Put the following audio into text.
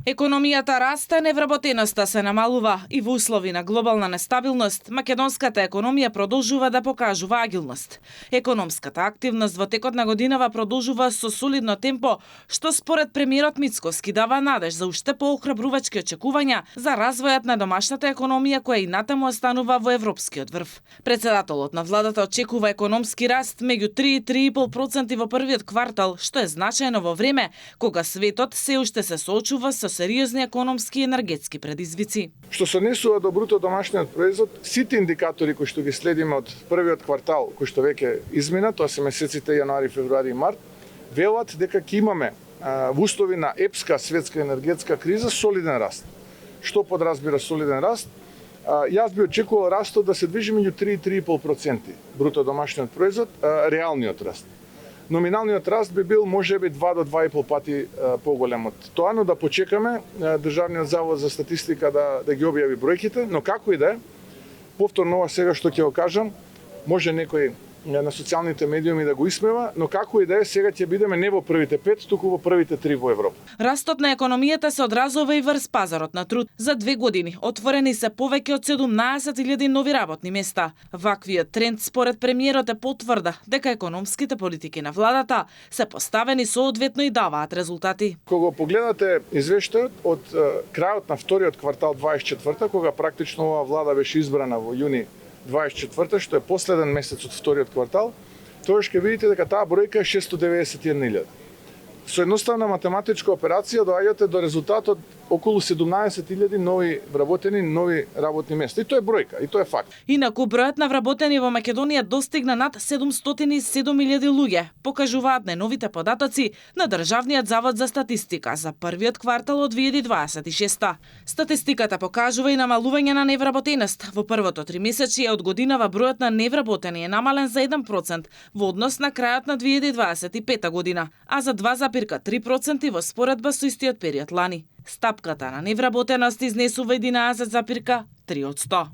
Економијата расте, невработеноста се намалува и во услови на глобална нестабилност, македонската економија продолжува да покажува агилност. Економската активност во текот на годинава продолжува со солидно темпо, што според премиерот Мицкоски дава надеж за уште поохрабрувачки очекувања за развојот на домашната економија која и натаму останува во европскиот врв. Председателот на владата очекува економски раст меѓу 3 и 3,5% во првиот квартал, што е значајно во време кога светот се уште се соочува со сериозни економски и енергетски предизвици. Што се однесува до бруто домашниот производ, сите индикатори кои што ги следиме од првиот квартал, кои што веќе измина, тоа се месеците јануари, февруари и март, велат дека ќе имаме во услови на епска светска енергетска криза солиден раст. Што подразбира солиден раст? Јас би очекувал растот да се движи меѓу 3 и 3,5% бруто домашниот производ, реалниот раст. Номиналниот раст би бил можеби 2 до 2,5 пати поголем од тоа, но да почекаме Државниот завод за статистика да ги објави бројките, но како и да е, повторно ова сега што ќе го кажам, може некој на социјалните медиуми да го исмева, но како и да е, сега ќе бидеме не во првите 5, туку во првите 3 во Европа. Растот на економијата се одразува и врз пазарот на труд. За 2 години отворени се повеќе од 17.000 нови работни места. Ваквиот тренд според премиерот е потврда дека економските политики на владата се поставени соодветно и даваат резултати. Кога погледате извештајот од крајот на вториот квартал 24, кога практично оваа влада беше избрана во јуни 24, што е последен месец од вториот квартал, тогаш ќе видите дека таа бројка е 691.000. Со едноставна математичка операција доаѓате до резултатот околу 17.000 нови вработени, нови работни места. И тоа е бројка, и тоа е факт. Инаку бројот на вработени во Македонија достигна над 707.000 луѓе, покажуваат најновите податоци на Државниот завод за статистика за првиот квартал од 2026. Статистиката покажува и намалување на невработеност. Во првото тримесечие од годинава бројот на невработени е намален за 1% во однос на крајот на 2025 година, а за 2,3% во споредба со истиот период лани. Стапката на невработеност изнесува 11,3%.